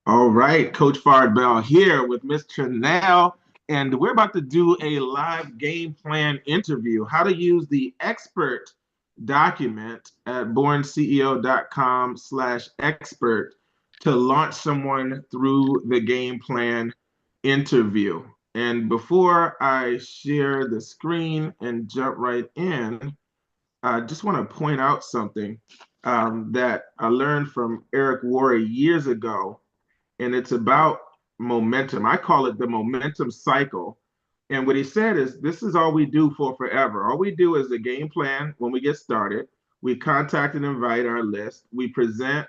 All right, Coach Bell here with Miss Chanel, and we're about to do a live game plan interview. How to use the expert document at BornCEO.com/expert to launch someone through the game plan interview. And before I share the screen and jump right in, I just want to point out something that I learned from Eric Worre years ago, and it's about momentum. I call it the momentum cycle. And what he said is this is all we do for forever. All we do is a game plan when we get started. We contact and invite our list, we present,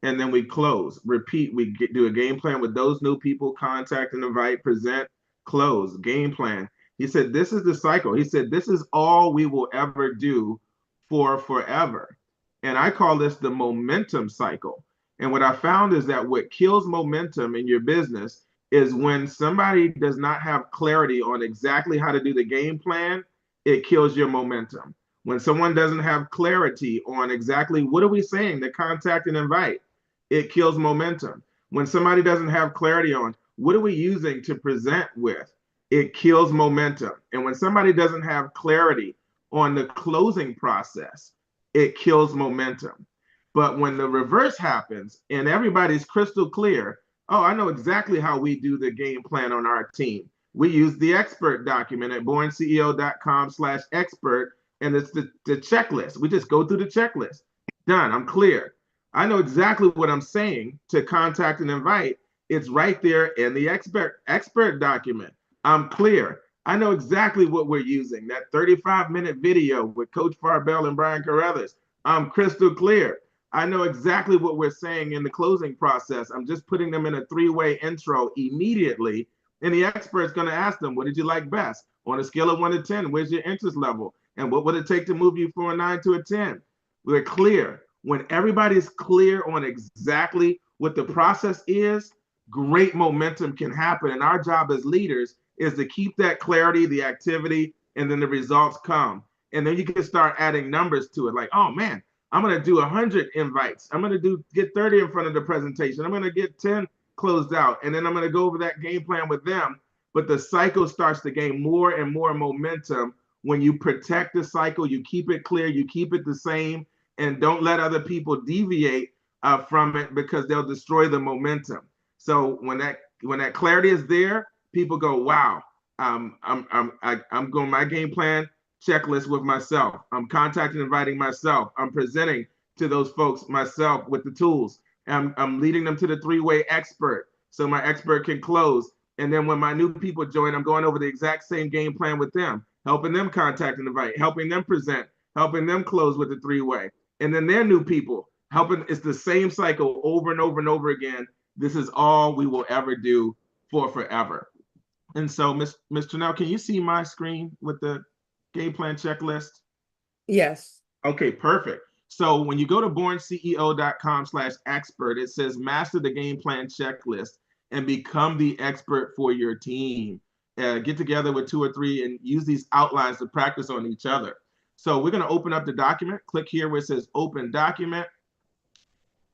and then we close. Repeat, do a game plan with those new people, contact and invite, present, close, game plan. He said, this is the cycle. He said, this is all we will ever do for forever. And I call this the momentum cycle. And what I found is that what kills momentum in your business is when somebody does not have clarity on exactly how to do the game plan, it kills your momentum. When someone doesn't have clarity on exactly what are we saying to contact and invite, it kills momentum. When somebody doesn't have clarity on what are we using to present with, it kills momentum. And when somebody doesn't have clarity on the closing process, it kills momentum. But when the reverse happens and everybody's crystal clear, oh, I know exactly how we do the game plan on our team. We use the expert document at BornCEO.com/expert, and it's the checklist. We just go through the checklist. Done. I'm clear. I know exactly what I'm saying to contact and invite. It's right there in the expert document. I'm clear. I know exactly what we're using. That 35-minute video with Coach Farbell and Brian Carruthers. I'm crystal clear. I know exactly what we're saying in the closing process. I'm just putting them in a three-way intro immediately. And the expert's going to ask them, what did you like best? On a scale of 1 to 10, where's your interest level? And what would it take to move you from a 9 to a 10? We're clear. When everybody's clear on exactly what the process is, great momentum can happen. And our job as leaders is to keep that clarity, the activity, and then the results come. And then you can start adding numbers to it. Like, oh man, I'm going to do 100 invites. I'm going to get 30 in front of the presentation. I'm going to get 10 closed out. And then I'm going to go over that game plan with them. But the cycle starts to gain more and more momentum when you protect the cycle, you keep it clear, you keep it the same, and don't let other people deviate from it because they'll destroy the momentum. So when that clarity is there, people go, wow, I'm going my game plan checklist with myself. I'm contacting, inviting myself. I'm presenting to those folks myself with the tools. I'm leading them to the three-way expert so my expert can close. And then when my new people join, I'm going over the exact same game plan with them, helping them contact and invite, helping them present, helping them close with the three-way. And then their new people, helping, it's the same cycle over and over and over again. This is all we will ever do for forever. And so, Ms. Janelle, can you see my screen with the game plan checklist? Yes. Okay, perfect. So when you go to bornceo.com/expert, it says master the game plan checklist and become the expert for your team. Get together with 2 or 3 and use these outlines to practice on each other. So we're going to open up the document. Click here where it says open document.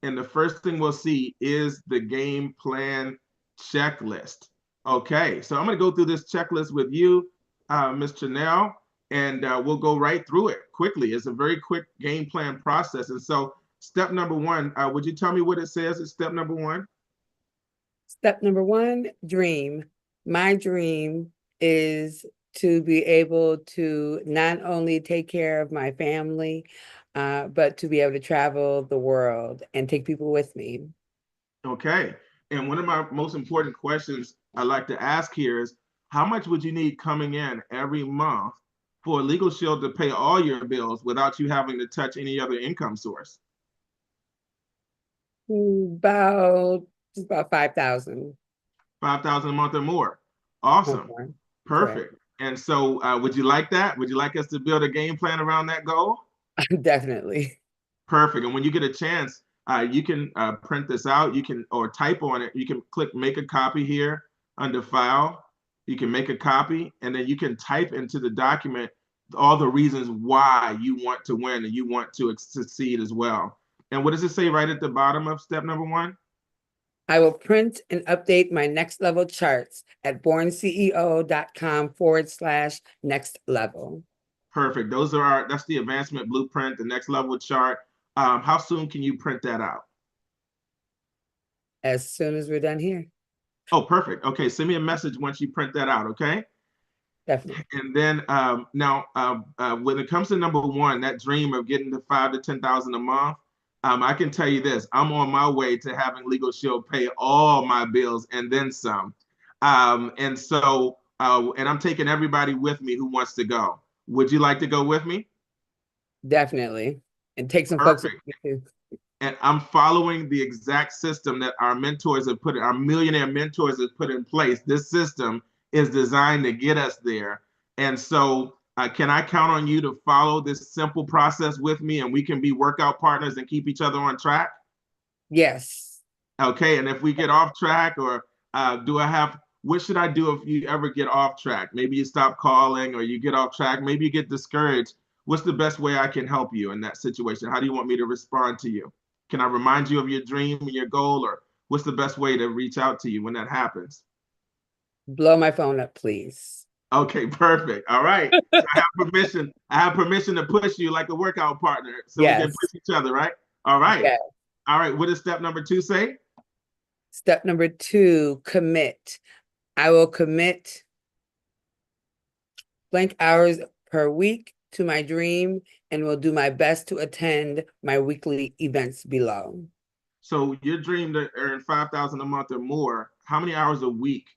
And the first thing we'll see is the game plan checklist. Okay, so I'm going to go through this checklist with you, Ms. Chanel, and we'll go right through it quickly. It's a very quick game plan process. And so step number 1, would you tell me what it says is step number 1? Step number 1, dream. My dream is to be able to not only take care of my family, but to be able to travel the world and take people with me. Okay. And one of my most important questions I like to ask here is how much would you need coming in every month for a Legal Shield to pay all your bills without you having to touch any other income source? About 5,000. 5,000 a month or more. Awesome. Okay. Correct. Perfect. And so would you like that? Would you like us to build a game plan around that goal? Definitely. Perfect. And when you get a chance, you can print this out. You can, or type on it. You can click make a copy here under file. You can make a copy, and then you can type into the document all the reasons why you want to win and you want to succeed as well. And what does it say right at the bottom of step number 1? I will print and update my next level charts at BornCEO.com/next level. Perfect. That's the advancement blueprint, the next level chart. How soon can you print that out? As soon as we're done here. Oh, perfect. Okay, send me a message once you print that out, okay? Definitely. And then now, when it comes to number one, that dream of getting to 5 to 10,000 a month, I can tell you this: I'm on my way to having Legal Shield pay all my bills and then some. And I'm taking everybody with me who wants to go. Would you like to go with me? Definitely. And take some folks with Perfect. me too. And I'm following the exact system that our mentors have put, our millionaire mentors have put in place. This system is designed to get us there. And so, can I count on you to follow this simple process with me, and we can be workout partners and keep each other on track? Yes. Okay. And if we get off track, or what should I do if you ever get off track? Maybe you stop calling or you get off track. Maybe you get discouraged. What's the best way I can help you in that situation? How do you want me to respond to you? Can I remind you of your dream and your goal, or what's the best way to reach out to you when that happens? Blow my phone up, please. Okay, perfect. All right. So I have permission. I have permission to push you like a workout partner so we can Yes. push each other, right? All right. Yes. All right. What does step number 2 say? Step number 2, commit. I will commit blank hours per week to my dream and will do my best to attend my weekly events below. So your dream to earn 5,000 a month or more, how many hours a week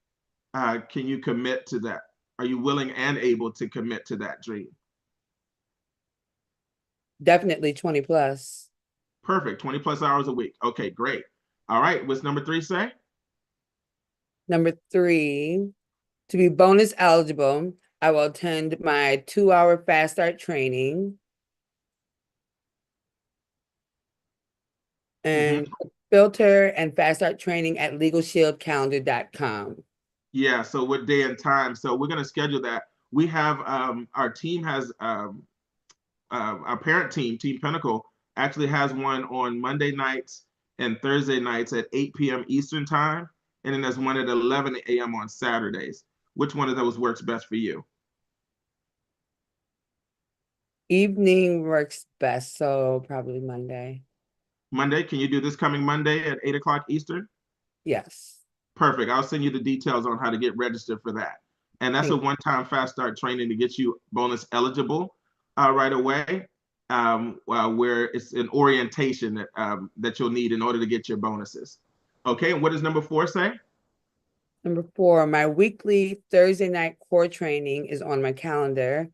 can you commit to that? Are you willing and able to commit to that dream? Definitely 20 plus. Perfect. 20 plus hours a week. Okay, great. All right. What's number 3 say? Number 3, to be bonus eligible, I will attend my 2-hour fast start training Mhm. and filter and fast start training at LegalShieldCalendar.com. Yeah. So what day and time? So we're going to schedule that. We have our team has our parent team, Team Pinnacle, actually has one on Monday nights and Thursday nights at 8 p.m. Eastern time. And then there's one at 11 a.m. on Saturdays. Which one of those works best for you? Evening works best, so probably Monday. Monday, can you do this coming Monday at 8 o'clock Eastern? Yes. Perfect. I'll send you the details on how to get registered for that. And that's a Thank one-time fast start training to get you bonus eligible right away, where it's an orientation that you'll need in order to get your bonuses. Okay, and what does number 4 say? Number 4, my weekly Thursday night core training is on my calendar.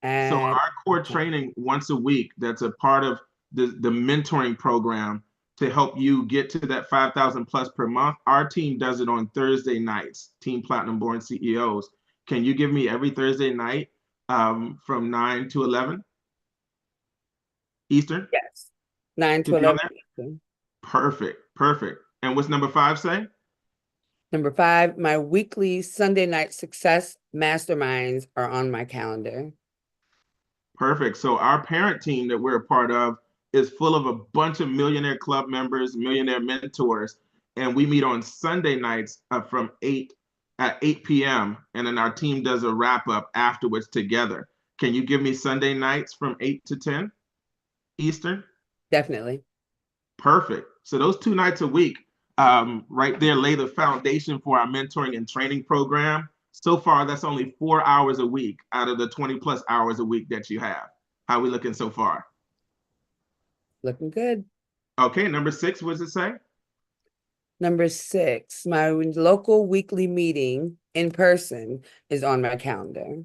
So At our core training once a week, that's a part of the mentoring program to help you get to that 5,000 plus per month. Our team does it on Thursday nights, Team Platinum Born CEOs. Can you give me every Thursday night from 9 to 11 Eastern? Yes, 9 To to be on 11 there? Eastern. Perfect, perfect. And what's number 5 say? Number 5, my weekly Sunday night success masterminds are on my calendar. Perfect. So our parent team that we're a part of is full of a bunch of millionaire club members, millionaire mentors, and we meet on Sunday nights from 8 at 8 p.m. and then our team does a wrap up afterwards together. Can you give me Sunday nights from 8 to 10 Eastern? Definitely. Perfect. So those 2 nights a week, right there, lay the foundation for our mentoring and training program. So far, that's only 4 hours a week out of the 20 plus hours a week that you have. How are we looking so far? Looking good. Okay, number 6, what does it say? Number 6, my local weekly meeting in person is on my calendar.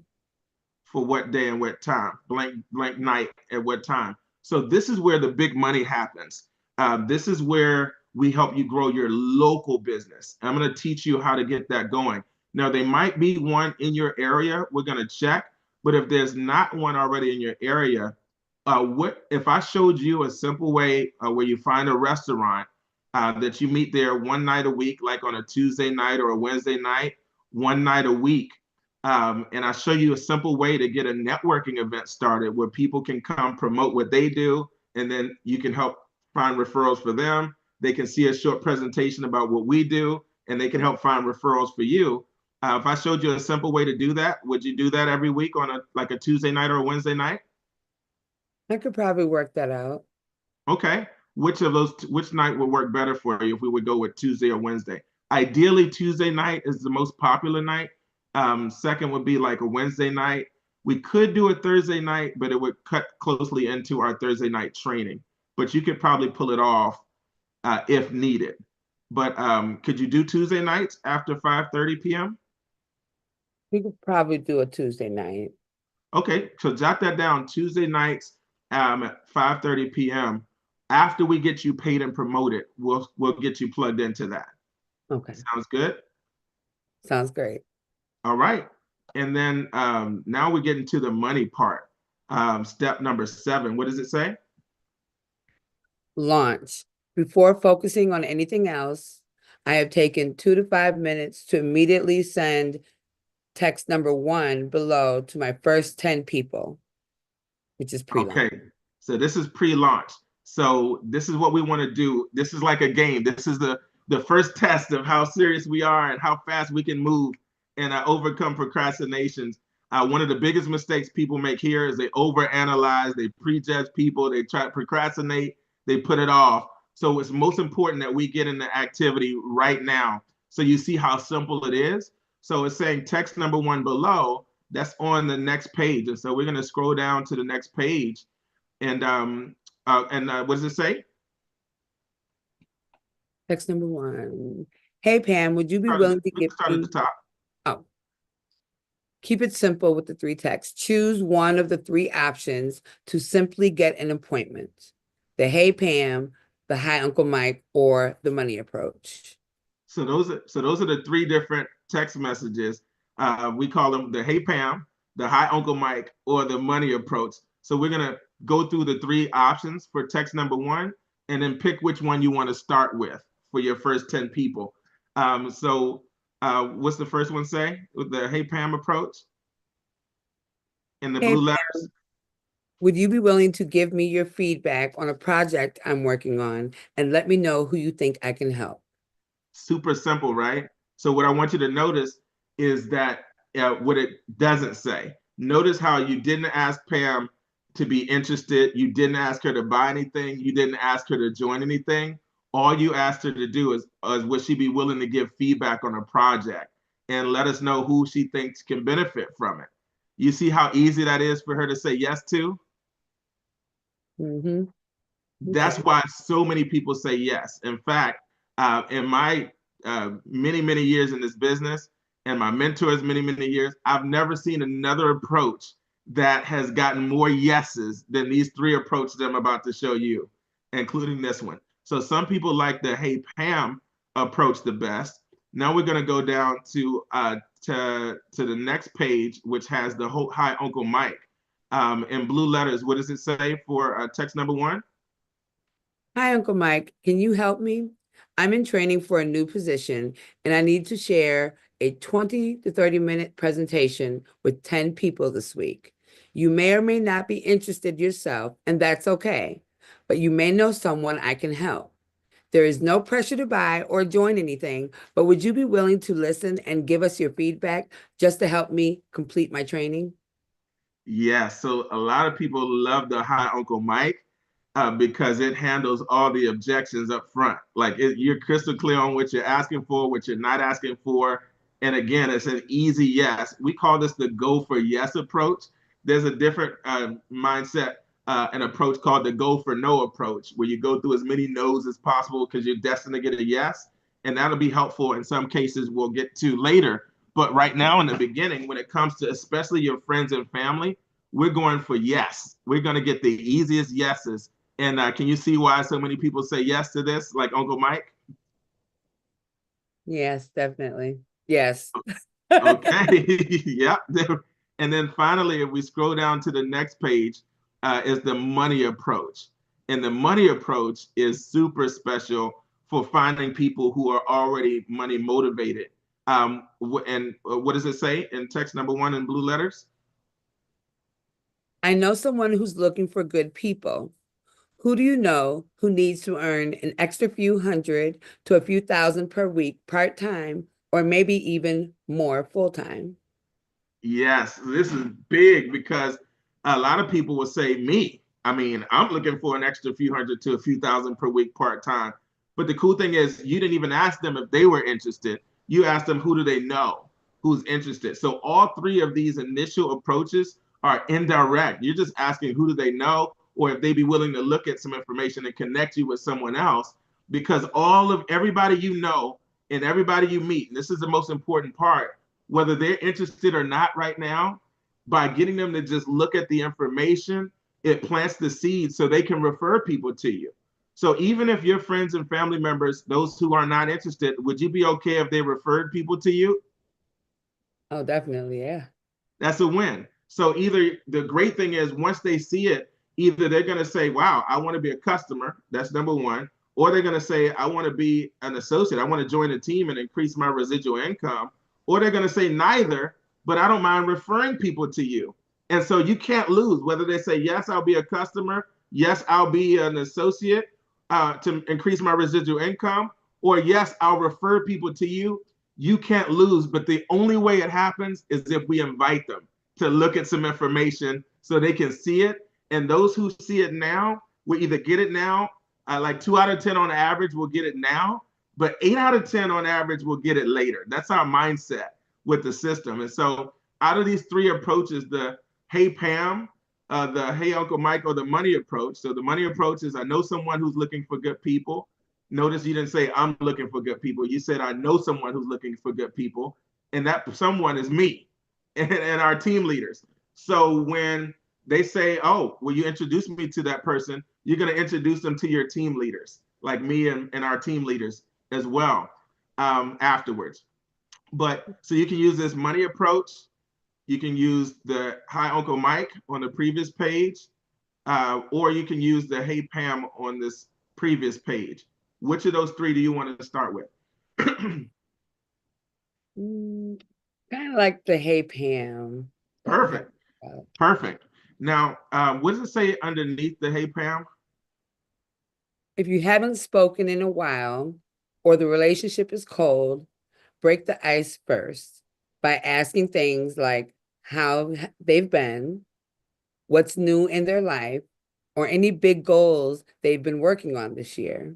For what day and what time? Blank night at what time? So this is where the big money happens. This is where we help you grow your local business. I'm going to teach you how to get that going. Now, there might be one in your area. We're going to check. But if there's not one already in your area, what if I showed you a simple way where you find a restaurant that you meet there one night a week, like on a Tuesday night or a Wednesday night, one night a week, and I show you a simple way to get a networking event started where people can come promote what they do, and then you can help find referrals for them. They can see a short presentation about what we do, and they can help find referrals for you. If I showed you a simple way to do that, would you do that every week on a Tuesday night or a Wednesday night? I could probably work that out. Okay. Which night would work better for you if we would go with Tuesday or Wednesday? Ideally, Tuesday night is the most popular night. Second would be like a Wednesday night. We could do a Thursday night, but it would cut closely into our Thursday night training. But you could probably pull it off if needed. But could you do Tuesday nights after 5:30 p.m.? We could probably do a Tuesday night. Okay, so jot that down. Tuesday nights at 5:30 p.m. After we get you paid and promoted, we'll get you plugged into that. Okay, Sounds good. sounds great. All right, and then now we get into the money part. Step number 7. What does it say? Launch. Before focusing on anything else, I have taken 2 to 5 minutes to immediately send text number 1 below to my first 10 people, which is pre-launch. Okay, so this is pre-launch. So this is what we want to do. This is like a game. This is the first test of how serious we are and how fast we can move and overcome procrastinations. One of the biggest mistakes people make here is they overanalyze, they prejudge people, they try to procrastinate, they put it off. So it's most important that we get in the activity right now. So you see how simple it is. So it's saying text number 1 below, that's on the next page. And so we're going to scroll down to the next page. And what does it say? Text number 1. Hey, Pam, would you be willing to We can give start at me, the top. oh, keep it simple with the 3 texts. Choose one of the 3 options to simply get an appointment. The Hey, Pam, the Hi, Uncle Mike, or the money approach. So those are the 3 different text messages. We call them the Hey Pam, the Hi Uncle Mike, or the money approach. So we're gonna go through the 3 options for text number 1, and then pick which one you want to start with for your first 10 people. What's the first one say with the Hey Pam approach in the Hey, blue letters? would you be willing to give me your feedback on a project I'm working on and let me know who you think I can help? Super simple, right? So what I want you to notice is that what it doesn't say. Notice how you didn't ask Pam to be interested. You didn't ask her to buy anything. You didn't ask her to join anything. All you asked her to do is would she be willing to give feedback on a project and let us know who she thinks can benefit from it. You see how easy that is for her to say yes to? Mm-hmm. That's Okay. why so many people say yes. In fact, in my many years in this business and my mentors many years, I've never seen another approach that has gotten more yeses than these 3 approaches I'm about to show you, including this one. So some people like the Hey Pam approach the best. Now we're going to go down to the next page, which has the whole Hi Uncle Mike in blue letters. What does it say for text number 1? Hi, Uncle Mike. Can you help me? I'm in training for a new position and I need to share a 20 to 30-minute presentation with 10 people this week. You may or may not be interested yourself, and that's okay, but you may know someone I can help. There is no pressure to buy or join anything, but would you be willing to listen and give us your feedback just to help me complete my training? Yeah, so a lot of people love the Hi Uncle Mike because it handles all the objections up front. Like you're crystal clear on what you're asking for, what you're not asking for. And again, it's an easy yes. We call this the go for yes approach. There's a different mindset and approach called the go for no approach, where you go through as many no's as possible because you're destined to get a yes. And that'll be helpful in some cases we'll get to later. But right now, in the beginning, when it comes to especially your friends and family, we're going for yes. We're going to get the easiest yeses. And can you see why so many people say yes to this, like Uncle Mike? Yes, definitely. Yes. Okay. Yep. And then finally, if we scroll down to the next page, is the money approach. And the money approach is super special for finding people who are already money motivated. And what does it say in text number 1 in blue letters? I know someone who's looking for good people Who do you know who needs to earn an extra few hundred to a few thousand per week part-time, or maybe even more full-time? Yes, this is big because a lot of people will say me. I mean, I'm looking for an extra few hundred to a few thousand per week part time. But the cool thing is, you didn't even ask them if they were interested. You asked them who do they know who's interested. So all three of these initial approaches are indirect. You're just asking who do they know, or if they be willing to look at some information and connect you with someone else. Because all of everybody you know and everybody you meet, and this is the most important part, whether they're interested or not right now, by getting them to just look at the information, it plants the seed so they can refer people to you. So even if your friends and family members, those who are not interested, would you be okay if they referred people to you? Oh, definitely, yeah. That's a win. So either the great thing is once they see it, either they're going to say, wow, I want to be a customer. That's number one. Or they're going to say, I want to be an associate. I want to join a team and increase my residual income. Or they're going to say neither, but I don't mind referring people to you. And so you can't lose whether they say, yes, I'll be a customer. Yes, I'll be an associate to increase my residual income. Or yes, I'll refer people to you. You can't lose, but the only way it happens is if we invite them to look at some information so they can see it. And those who see it now will either get it now, like 2 out of 10 on average will get it now, but 8 out of 10 on average will get it later. That's our mindset with the system. And so out of these three approaches, the Hey Pam, the Hey Uncle Mike, or the money approach. So the money approach is I know someone who's looking for good people. Notice you didn't say I'm looking for good people. You said I know someone who's looking for good people, and that someone is me and our team leaders. So when they say, "Oh, will you introduce me to that person?" You're going to introduce them to your team leaders, like me and our team leaders as well afterwards. But so you can use this money approach. You can use the Hi Uncle Mike on the previous page, or you can use the Hey Pam on this previous page. Which of those three do you want to start with? Mm, kind of like the Hey Pam that we talked Perfect. about. Perfect. Now, what does it say underneath the Hey Pam? If you haven't spoken in a while or the relationship is cold, break the ice first by asking things like how they've been, what's new in their life, or any big goals they've been working on this year.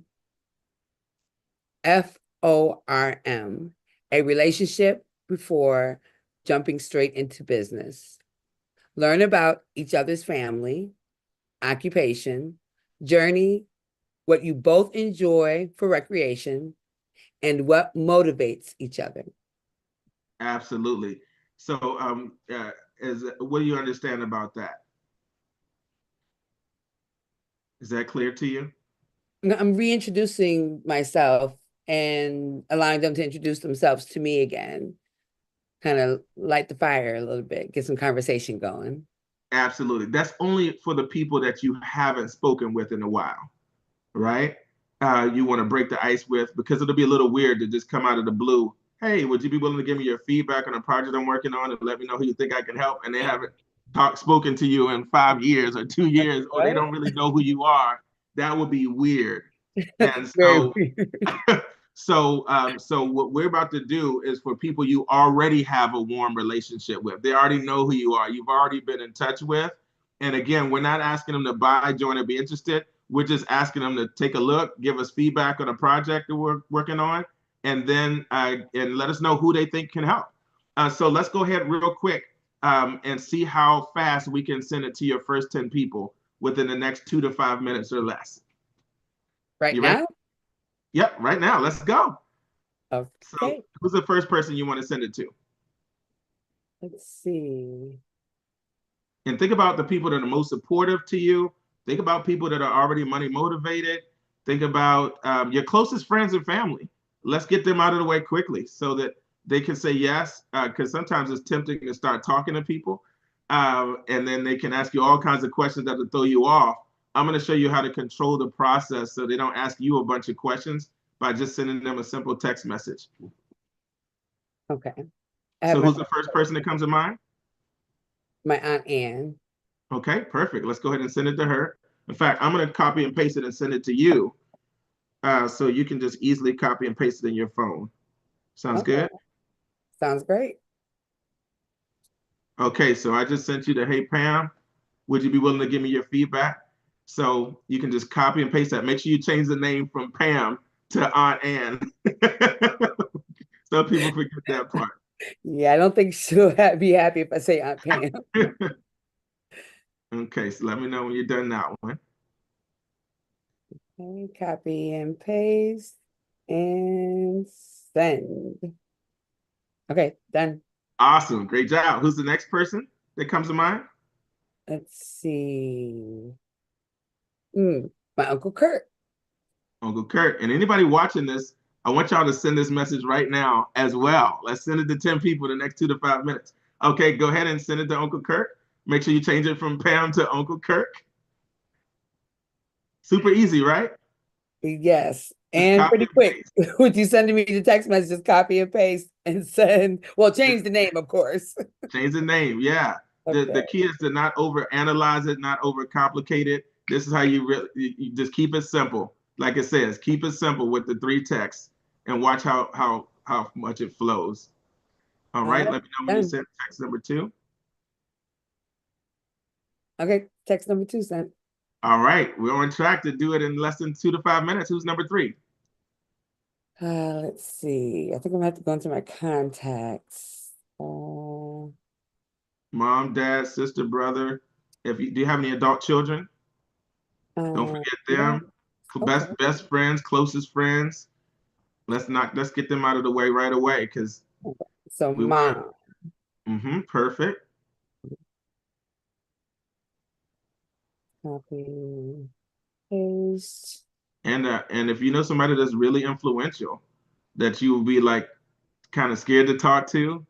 FORM, a relationship before jumping straight into business. Learn about each other's family, occupation, journey, what you both enjoy for recreation, and what motivates each other. Absolutely. So, what do you understand about that? Is that clear to you? I'm reintroducing myself and allowing them to introduce themselves to me again, kind of light the fire a little bit, get some conversation going. Absolutely. That's only for the people that you haven't spoken with in a while, right? You want to break the ice with because it'll be a little weird to just come out of the blue. Hey, would you be willing to give me your feedback on a project I'm working on and let me know who you think I can help? And they haven't spoken to you in 5 years or 2 years, or they Right? don't really know who you are. That would be weird. And Very so weird. so what we're about to do is for people you already have a warm relationship with. They already know who you are. You've already been in touch with. And again, we're not asking them to buy, join, or be interested. We're just asking them to take a look, give us feedback on a project that we're working on, and then and let us know who they think can help. So let's go ahead real quick and see how fast we can send it to your first 10 people within the next 2 to 5 minutes or less. Right You ready? now? Yep, right now. Let's go. So, Okay, who's the first person you want to send it to? let's see. And think about the people that are most supportive to you. Think about people that are already money motivated. Think about your closest friends and family. Let's get them out of the way quickly so that they can say yes. Because sometimes it's tempting to start talking to people, and then they can ask you all kinds of questions that will throw you off. I'm going to show you how to control the process so they don't ask you a bunch of questions by just sending them a simple text message. Okay. I have So, my who's the first person that comes to mind? my Aunt Anne. Okay, perfect. Let's go ahead and send it to her. In fact, I'm going to copy and paste it and send it to you, so you can just easily copy and paste it in your phone. Sounds Okay, good? sounds great. Okay, so I just sent you the "Hey Pam, would you be willing to give me your feedback?" So you can just copy and paste that. Make sure you change the name from Pam to Aunt Ann. So people forget that part. Yeah, I don't think she'll be happy if I say Aunt Pam. Okay, so let me know when you're done that one. Okay, copy and paste and send. Okay, done. Awesome, great job. Who's the next person that comes to mind? Let's see. My Uncle Kurt. Uncle Kurt. And anybody watching this, I want y'all to send this message right now as well. Let's send it to 10 people the next 2 to 5 minutes. Okay, go ahead and send it to Uncle Kurt. Make sure you change it from Pam to Uncle Kirk. Super easy, right? Yes, Just and copy pretty and quick. paste. Would you send me the text messages, copy and paste and send? Well, change the name, of course. Change the name. Yeah. The Okay. key is to not over analyze it, not over complicate it. This is how you really you just keep it simple. Like it says, keep it simple with the three texts and watch how much it flows. All All right. right, Let me know when you done. send text number two. Okay, text number 2 sent. All right. We're on track to do it in less than 2 to 5 minutes. Who's number three? Let's see. I think I'm gonna have to go into my contacts. Uh, Mom, dad, sister, brother. If you do you have any adult children, don't forget yeah, them. okay. Best friends, closest friends. Let's get them out of the way right away because So we want mom, perfect. copy, paste. And if you know somebody that's really influential that you will be like kind of scared to talk to,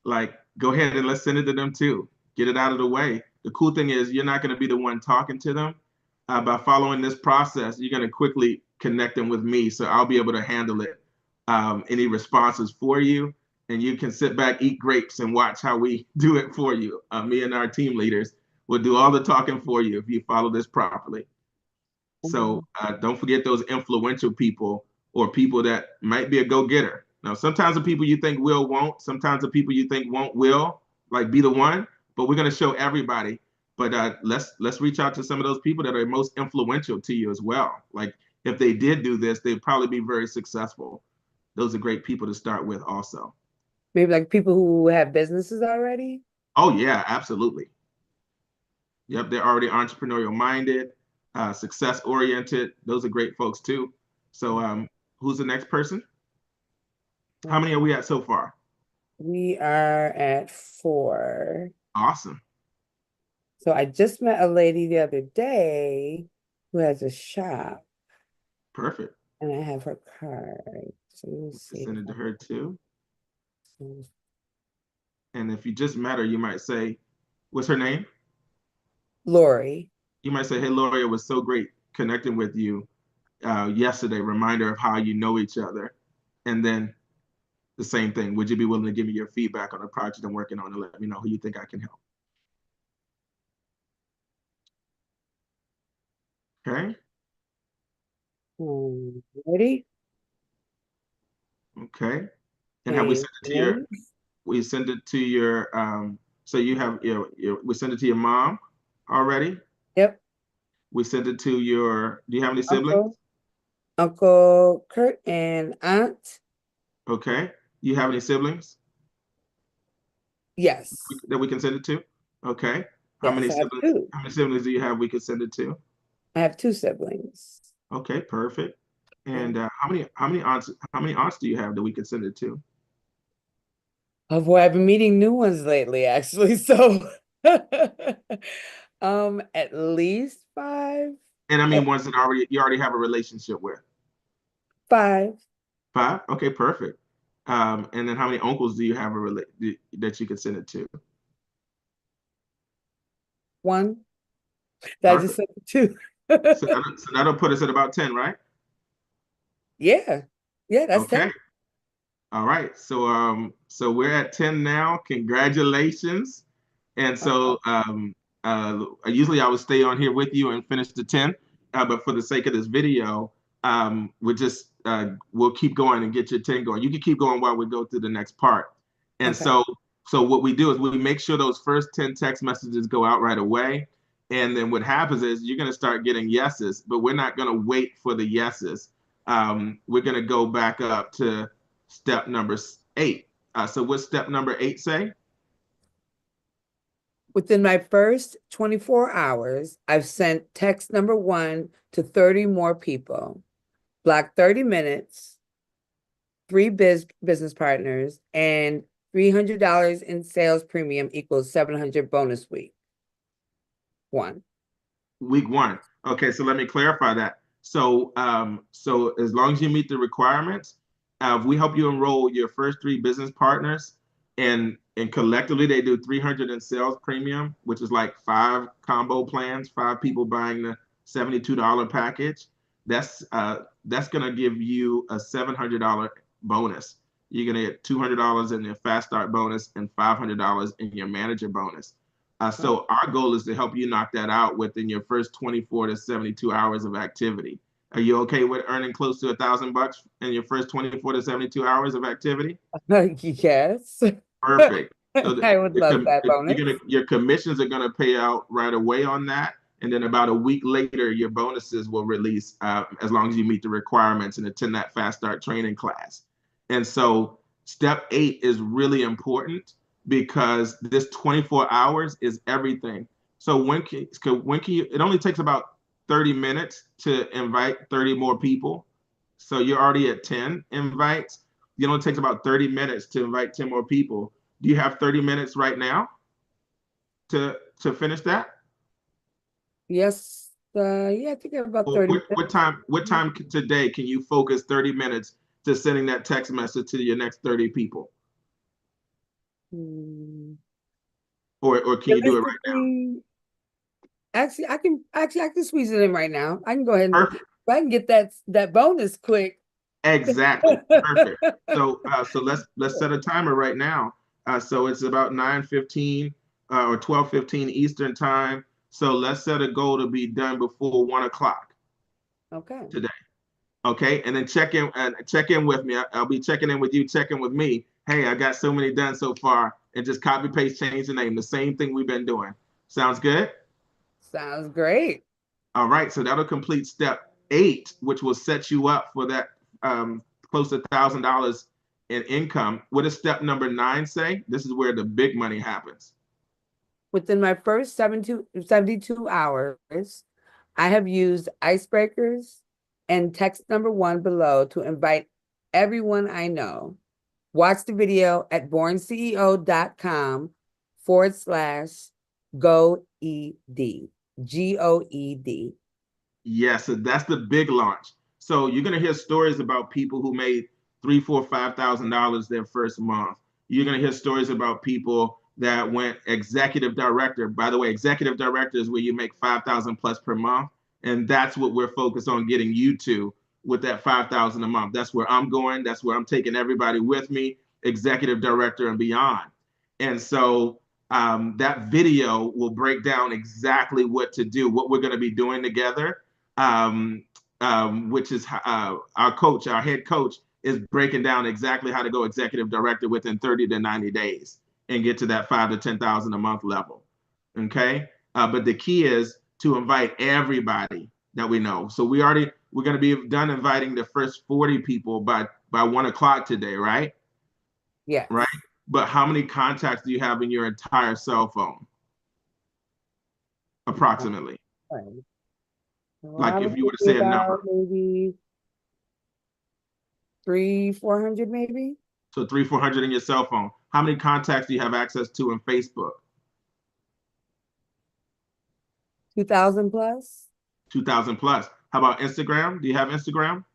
like go ahead and let's send it to them too. Get it out of the way. The cool thing is you're not going to be the one talking to them. By following this process, you're going to quickly connect them with me, so I'll be able to handle it. Any responses for you, and you can sit back, eat grapes, and watch how we do it for you. Me and our team leaders will do all the talking for you if you follow this properly. So don't forget those influential people or people that might be a go-getter. Now, sometimes the people you think will won't. Sometimes the people you think won't will, like be the one. But we're going to show everybody. But let's reach out to some of those people that are most influential to you as well. Like if they did do this, they'd probably be very successful. Those are great people to start with, also. Maybe like people who have businesses already. Oh yeah, absolutely. Yep, they're already entrepreneurial minded, success oriented. Those are great folks too. So, who's the next person? How many are we at so far? We are at 4. Awesome. So I just met a lady the other day who has a shop, Perfect. and I have her card. So let me see if Send it I to her too. can. And if you just met her, you might say, "What's her name?" Lori. You might say, "Hey, Lori, it was so great connecting with you yesterday. Reminder of how you know each other." And then the same thing. Would you be willing to give me your feedback on the project I'm working on and let me know who you think I can help? Okay. Ready? Okay. And have we And sent it to your we send it to your so you have we send it to your mom already. yep, We send it to your do you have any siblings? Uncle, Uncle Kurt and Aunt. Okay. You have any siblings Yes. that we can send it to? Okay. Yes, I have two. How many siblings do you have we can send it to? I have two siblings. Okay, perfect. Yeah. And how many aunts do you have that we can send it to? Oh boy, I've been meeting new ones lately, actually. So at least 5. And I Uh, mean ones that already you already have a relationship with. 5. Five? Okay, perfect. And then how many uncles do you have that you can send it to? 1. I just Perfect. said 2. So that'll put us at about 10, right? Yeah. Yeah, that's Okay. 10. All right. So we're at 10 now. Congratulations. And Uh, so Usually I would stay on here with you and finish the 10, but for the sake of this video, we'll keep going and get your 10 going. You can keep going while we go through the next part. And Okay. so what we do is we make sure those first 10 text messages go out right away. And then what happens is you're going to start getting yeses, but we're not going to wait for the yeses. We're going to go back up to step number 8. So what's step number 8 say? Within my first 24 hours, I've sent text number 1 to 30 more people, blocked 30 minutes, 3 business partners, and $300 in sales premium equals 700 bonus week 1. Week 1. Okay, so let me clarify that. So as long as you meet the requirements, we help you enroll your first 3 business partners, and collectively they do 300 in sales premium, which is like 5 combo plans, 5 people buying the $72 package. That's gonna give you a $700 bonus. You're gonna get $200 in your fast start bonus and $500 in your manager bonus. So our goal is to help you knock that out within your first 24 to 72 hours of activity. Are you okay with earning close to $1,000 in your first 24 to 72 hours of activity? Yes. Perfect. So I would love that bonus. your commissions are gonna pay out right away on that, and then about a week later, your bonuses will release as long as you meet the requirements and attend that fast start training class. And so step 8 is really important because this 24 hours is everything. So when can you? It only takes about 30 minutes to invite 30 more people. So you're already at 10 invites. It only takes about 30 minutes to invite 10 more people. Do you have 30 minutes right now to finish that? Yes. Yeah, I think I have about Or 30 what time today can you focus 30 minutes to sending that text message to your next 30 people? minutes. Or can you do it right now? Realistically, I can squeeze it in right now. I can go ahead and Perfect. if I can get that bonus quick. Exactly. Perfect. So let's set a timer right now. So it's about 9:15 or 12:15 Eastern time. So let's set a goal to be done before 1 o'clock Okay. today. Okay, and then check in with me. I'll be checking in with you, checking with me. Hey, I got so many done so far, and just copy paste change the name. The same thing we've been doing. Sounds good? Sounds great. All right, so that'll complete step 8, which will set you up for that close to $1,000 in income. What does step number 9 say? This is where the big money happens. Within my first 72 hours, I have used icebreakers and text number 1 below to invite everyone I know. Watch the video at BornCEO.com /GOED. GOED. Yes, so that's the big launch. So you're gonna hear stories about people who made $3, 4, $5,000 their first month. You're gonna hear stories about people that went executive director. By the way, executive director is where you make 5,000 plus per month, and that's what we're focused on getting you to with that 5,000 a month. That's where I'm going. That's where I'm taking everybody with me, executive director and beyond. And so that video will break down exactly what to do, what we're going to be doing together, um, which is our coach, our head coach, is breaking down exactly how to go executive director within 30 to 90 days and get to that 5 to 10,000 a month level. Okay, but the key is to invite everybody that we know. So we're going to be done inviting the first 40 people by 1 o'clock today, right? Yes. Right. But how many contacts do you have in your entire cell phone? Approximately. Okay. Well, I Like if would you were to say say a number. about maybe 400 maybe. So 400 in your cell phone. How many contacts do you have access to in Facebook? 2,000 plus. 2,000 plus. How about Instagram? Do you have Instagram?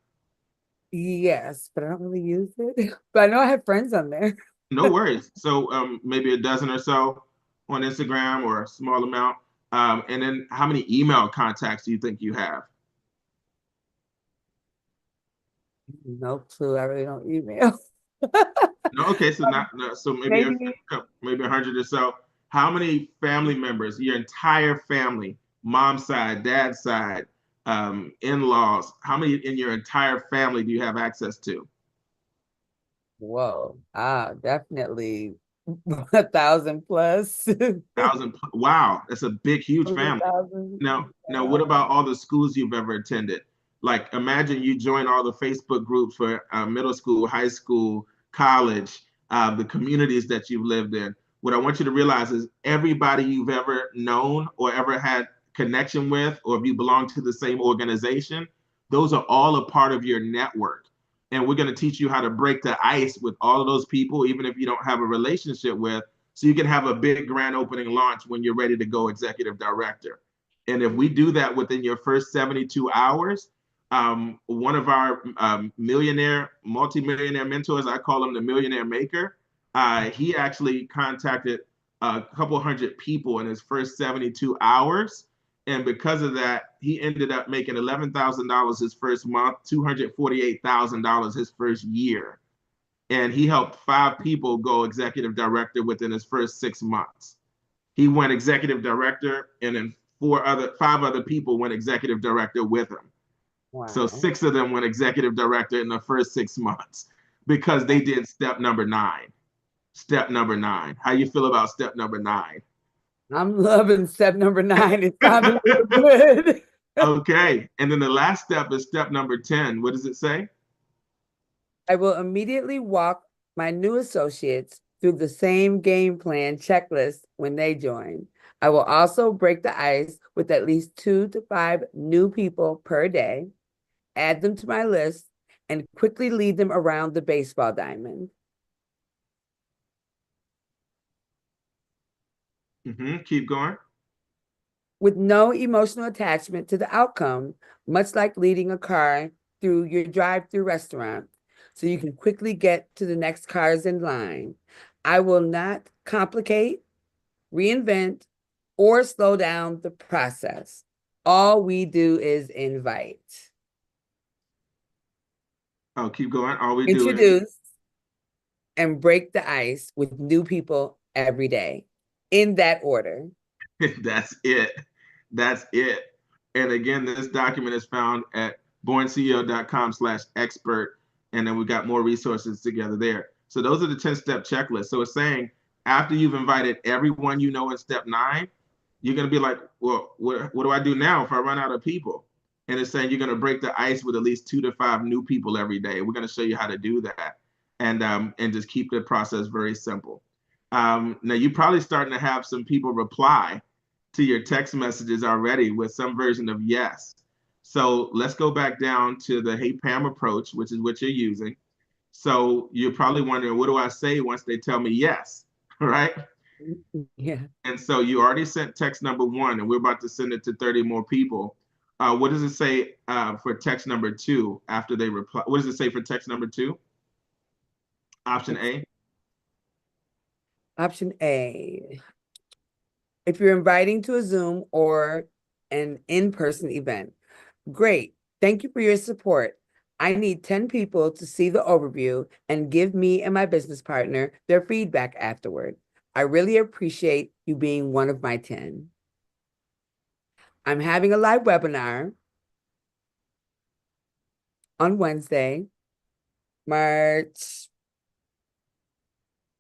Yes, but I don't really use it. But I know I have friends on there. No worries. So maybe a dozen or so on Instagram or a small amount. And then how many email contacts do you think you have? No clue. I really don't email. No, okay, so not no, so maybe Maybe maybe 100 or so. How many family members, your entire family, mom's side, dad's side, in-laws, how many in your entire family do you have access to? Whoa. Definitely 1,000 plus. Thousand. Wow, that's a big, huge family. 100,000. Now, what about all the schools you've ever attended? Like, imagine you join all the Facebook groups for middle school, high school, college, the communities that you've lived in. What I want you to realize is everybody you've ever known or ever had connection with, or if you belong to the same organization, those are all a part of your network. And we're going to teach you how to break the ice with all of those people, even if you don't have a relationship with, so you can have a big grand opening launch when you're ready to go executive director. And if we do that within your first 72 hours, one of our millionaire, multimillionaire mentors, I call him the millionaire maker, he actually contacted a couple hundred people in his first 72 hours. And because of that, he ended up making $11,000 his first month, $248,000 his first year. And he helped 5 people go executive director within his first 6 months. He went executive director, and then 5 other people went executive director with him. So Wow. 6 of them went executive director in the first 6 months because they did step number 9. Step number 9. How you feel about step number 9? I'm loving step number 9. It sounded real good. Okay. And then the last step is step number 10. What does it say? I will immediately walk my new associates through the same game plan checklist when they join. I will also break the ice with at least 2 to 5 new people per day, add them to my list, and quickly lead them around the baseball diamond. Keep going. With no emotional attachment to the outcome, much like leading a car through your drive-through restaurant, so you can quickly get to the next cars in line. I will not complicate, reinvent, or slow down the process. All we do is invite, Oh, keep going. All we do is introduce, and break the ice with new people every day in that order. that's it. That's it. And again, this document is found at BornCEO.com/expert. And then we got more resources together there. So those are the 10-step checklists. So it's saying after you've invited everyone you know in step 9, you're going to be like, well, what do I do now if I run out of people? And it's saying you're going to break the ice with at least 2 to 5 new people every day. We're going to show you how to do that, and just keep the process very simple. Now you're probably starting to have some people reply to your text messages already with some version of yes. So let's go back down to the Hey Pam approach, which is what you're using. So you're probably wondering, what do I say once they tell me yes, right? Yeah. And so you already sent text number 1, and we're about to send it to 30 more people. What does it say for text number 2 after they reply? What does it say for text number 2? Option A. Option A. If you're inviting to a Zoom or an in-person event, great. Thank you for your support. I need 10 people to see the overview and give me and my business partner their feedback afterward. I really appreciate you being one of my 10. I'm having a live webinar on Wednesday, March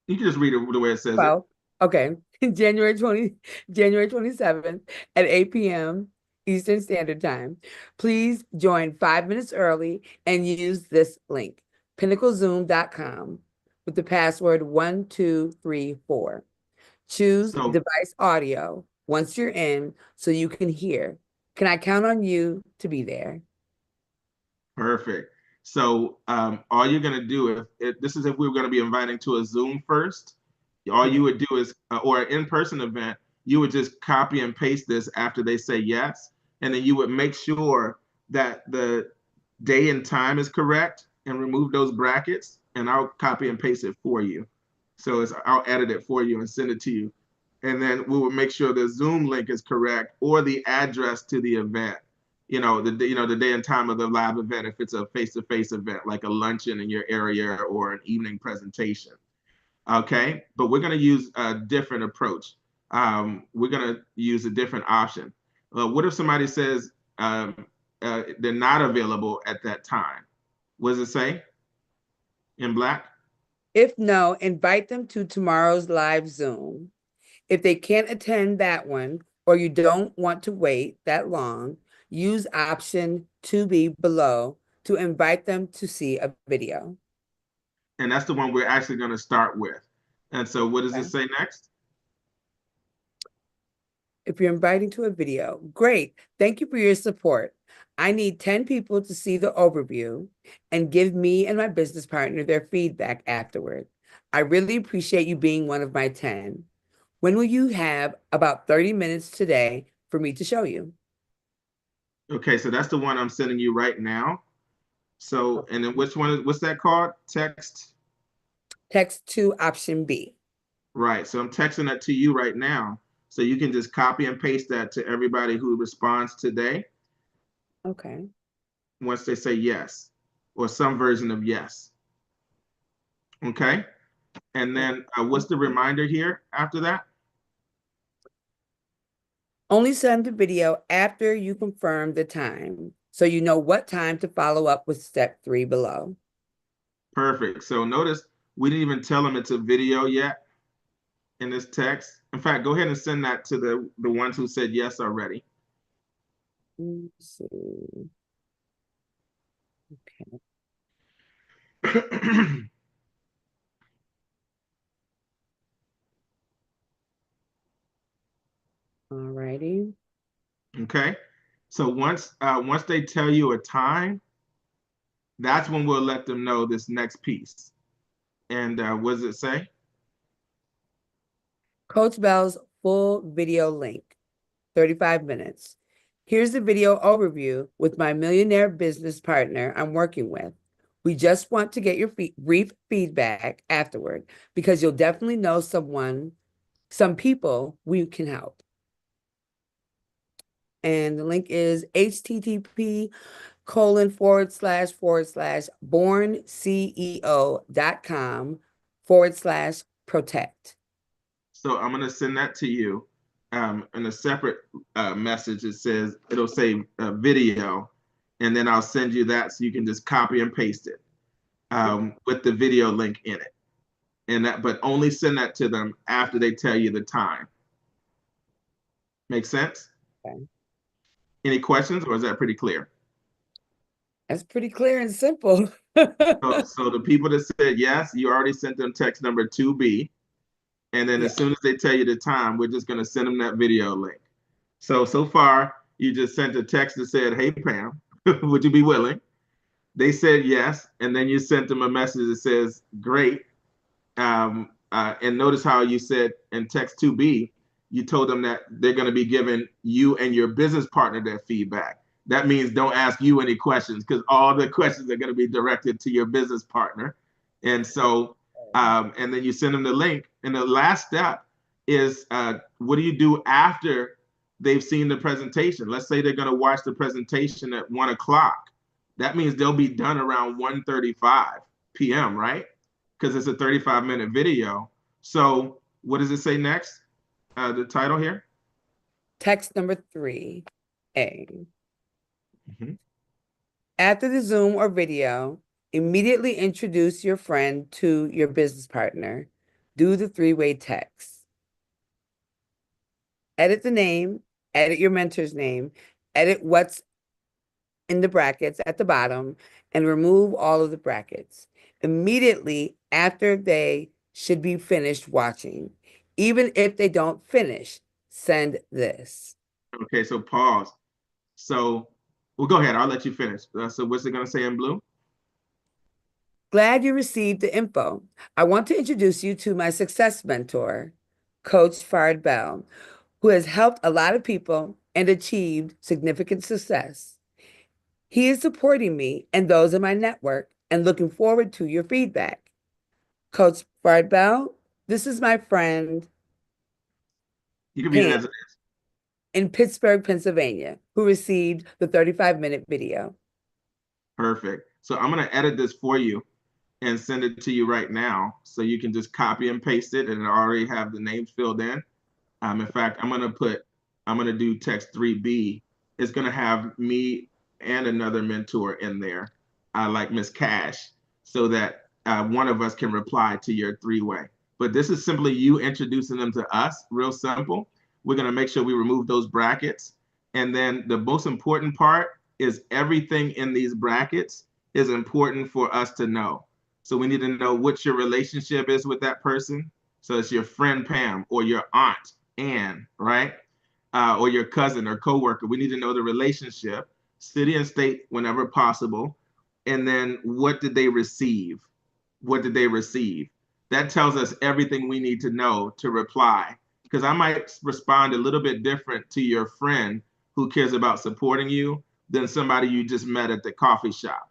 You can just read it the way it says it. 12th. Okay. January 27th at 8 p.m. Eastern Standard Time. Please join 5 minutes early and use this link, pinnaclezoom.com, with the password 1234. Choose So device audio once you're in so you can hear. Can I count on you to be there? perfect. So all you're going to do, this is if we were going to be inviting to a Zoom first, all you would do is, or an in-person event, you would just copy and paste this after they say yes. And then you would make sure that the day and time is correct and remove those brackets. And I'll copy and paste it for you. So I'll edit it for you and send it to you. And then we will make sure the Zoom link is correct or the address to the event. The day and time of the live event, if it's a face-to-face event like a luncheon in your area or an evening presentation. Okay, but we're going to use a different approach. we're going to use a different option. What if somebody says they're not available at that time? What does it say in black? If no, invite them to tomorrow's live Zoom. If they can't attend that one, or you don't want to wait that long, use option 2B below to invite them to see a video. And that's the one we're actually going to start with. And so what does it Okay. say next? If you're inviting to a video, great. Thank you for your support. I need 10 people to see the overview and give me and my business partner their feedback afterward. I really appreciate you being one of my 10. When will you have about 30 minutes today for me to show you? Okay, so that's the one I'm sending you right now. So, and then which one is, what's that called? Text? Text to option B. Right. So I'm texting that to you right now. So you can just copy and paste that to everybody who responds today Okay. once they say yes or some version of yes. Okay. And then what's the reminder here after that? Only send the video after you confirm the time, so you know what time to follow up with step 3 below. Perfect. So notice we didn't even tell them it's a video yet in this text. In fact, go ahead and send that to the ones who said yes already. Let's see. Okay. All righty. Okay. So once they tell you a time, that's when we'll let them know this next piece. And what does it say? Coach Bell's full video link, 35 minutes. Here's the video overview with my millionaire business partner I'm working with. We just want to get your brief feedback afterward because you'll definitely know some people we can help. And the link is http:// BornCEO.com/protect. So I'm going to send that to you in a separate message. It'll say video, and then I'll send you that so you can just copy and paste it with the video link in it. And that, but only send that to them after they tell you the time. Make sense? Okay. Any questions, or is that pretty clear? That's pretty clear and simple. So the people that said yes, you already sent them text number 2B. And then Yeah. as soon as they tell you the time, we're just going to send them that video link. So far, you just sent a text that said, "Hey, Pam, would you be willing?" They said yes. And then you sent them a message that says, "Great." And notice how you said in text 2B, you told them that they're going to be giving you and your business partner their feedback. That means don't ask you any questions because all the questions are going to be directed to your business partner. And so, and then you send them the link. And the last step is what do you do after they've seen the presentation? Let's say they're going to watch the presentation at 1 o'clock. That means they'll be done around 1:35 p.m., right? Because it's a 35-minute video. So what does it say next? The title here? Text number 3A. Mhm. After the Zoom or video, immediately introduce your friend to your business partner. Do the 3-way text. Edit the name, edit your mentor's name, edit what's in the brackets at the bottom, and remove all of the brackets. Immediately after they should be finished watching. Even if they don't finish, send this. Okay, so pause. So, well, go ahead. I'll let you finish. So what's it going to say in blue? Glad you received the info. I want to introduce you to my success mentor, Coach Fard Bell, who has helped a lot of people and achieved significant success. He is supporting me and those in my network and looking forward to your feedback. Coach Fard Bell, this is my friend You can read it Pam as it is. in Pittsburgh, Pennsylvania, who received the 35-minute video. Perfect. So I'm going to edit this for you and send it to you right now. So you can just copy and paste it and already have the names filled in. In fact, I'm gonna do text 3B. It's gonna have me and another mentor in there, like Miss Cash, so that one of us can reply to your three-way. But this is simply you introducing them to us, real simple. We're gonna make sure we remove those brackets. And then the most important part is everything in these brackets is important for us to know. So we need to know what your relationship is with that person. So it's your friend Pam or your aunt Ann, right? Or your cousin or coworker. We need to know the relationship, city and state whenever possible. And then what did they receive? What did they receive? That tells us everything we need to know to reply. Because I might respond a little bit different to your friend who cares about supporting you than somebody you just met at the coffee shop.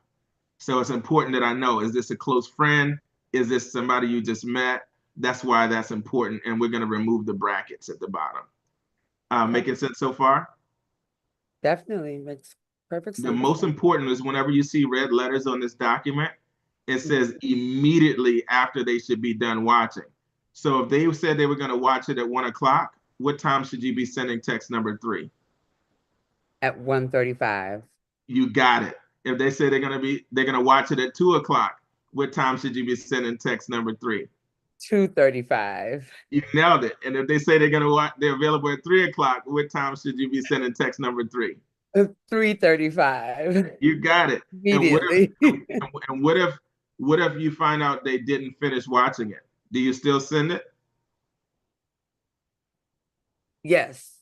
So it's important that I know, is this a close friend? Is this somebody you just met? That's why that's important. And we're going to remove the brackets at the bottom. Making sense so far? Definitely makes perfect The sense. most important is whenever you see red letters on this document, it says immediately after they should be done watching. So if they said they were going to watch it at 1 o'clock, what time should you be sending text number 3? At 1:35. You got it. If they say they're gonna watch it at 2 o'clock, what time should you be sending text number 3? 2:35. You nailed it. And if they say they're available at 3 o'clock, what time should you be sending text number 3? 3:35. You got it. And what if Immediately. and what if you find out they didn't finish watching it? Do you still send it? Yes.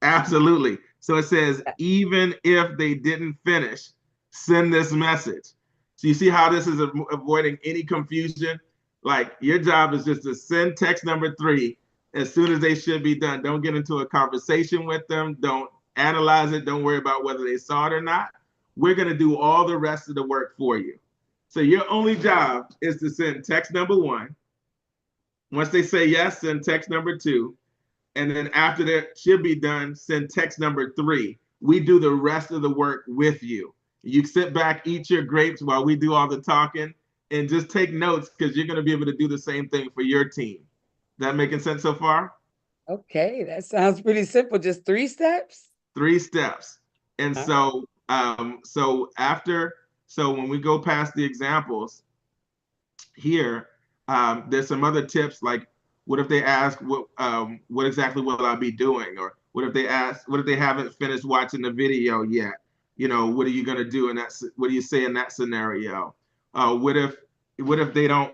Absolutely. So it says, even if they didn't finish, send this message. So you see how this is avoiding any confusion? Like your job is just to send text number 3 as soon as they should be done. Don't get into a conversation with them. Don't analyze it. Don't worry about whether they saw it or not. We're going to do all the rest of the work for you. So your only job is to send text number 1. Once they say yes, send text number 2. And then after that should be done, send text number 3. We do the rest of the work with you. You sit back, eat your grapes while we do all the talking, and just take notes because you're going to be able to do the same thing for your team. That making sense so far? Okay, that sounds pretty simple. Just 3 steps? 3 steps. And Huh? so when we go past the examples here, there's some other tips like, what if they ask what exactly will I be doing? Or what if they haven't finished watching the video yet? What are you gonna do in that? What do you say in that scenario? What if they don't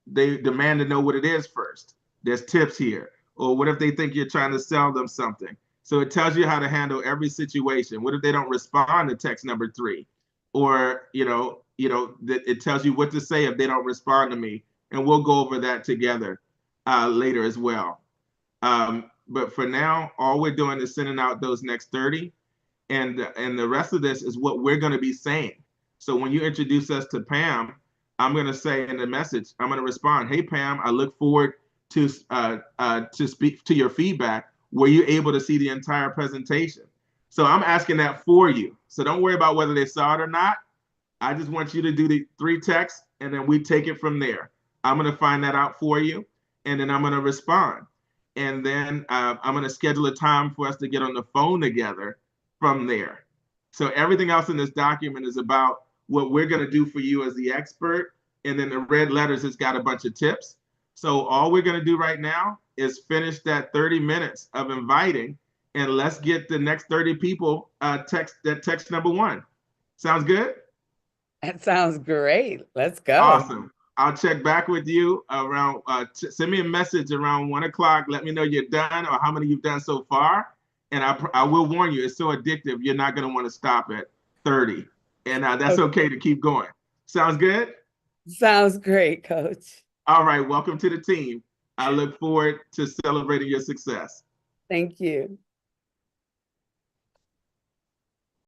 they demand to know what it is first? There's tips here. Or what if they think you're trying to sell them something? So it tells you how to handle every situation. What if they don't respond to text number 3? Or it tells you what to say if they don't respond to me, and we'll go over that together later as well. But for now, all we're doing is sending out those next 30, and the rest of this is what we're going to be saying. So when you introduce us to Pam, I'm going to say in the message, I'm going to respond, "Hey Pam, I look forward to speak to your feedback. Were you able to see the entire presentation?" So I'm asking that for you. So don't worry about whether they saw it or not. I just want you to do the 3 texts, and then we take it from there. I'm going to find that out for you, and then I'm going to respond. And then I'm going to schedule a time for us to get on the phone together from there. So everything else in this document is about what we're going to do for you as the expert. And then the red letters has got a bunch of tips. So all we're going to do right now is finish that 30 minutes of inviting, and let's get the next 30 people text number 1. Sounds good? That sounds great. Let's go. Awesome. I'll check back with you around, send me a message around 1 o'clock. Let me know you're done or how many you've done so far. And I will warn you, it's so addictive, you're not going to want to stop at 30. And that's okay to keep going. Sounds good? Sounds great, Coach. All right. Welcome to the team. I look forward to celebrating your success. Thank you.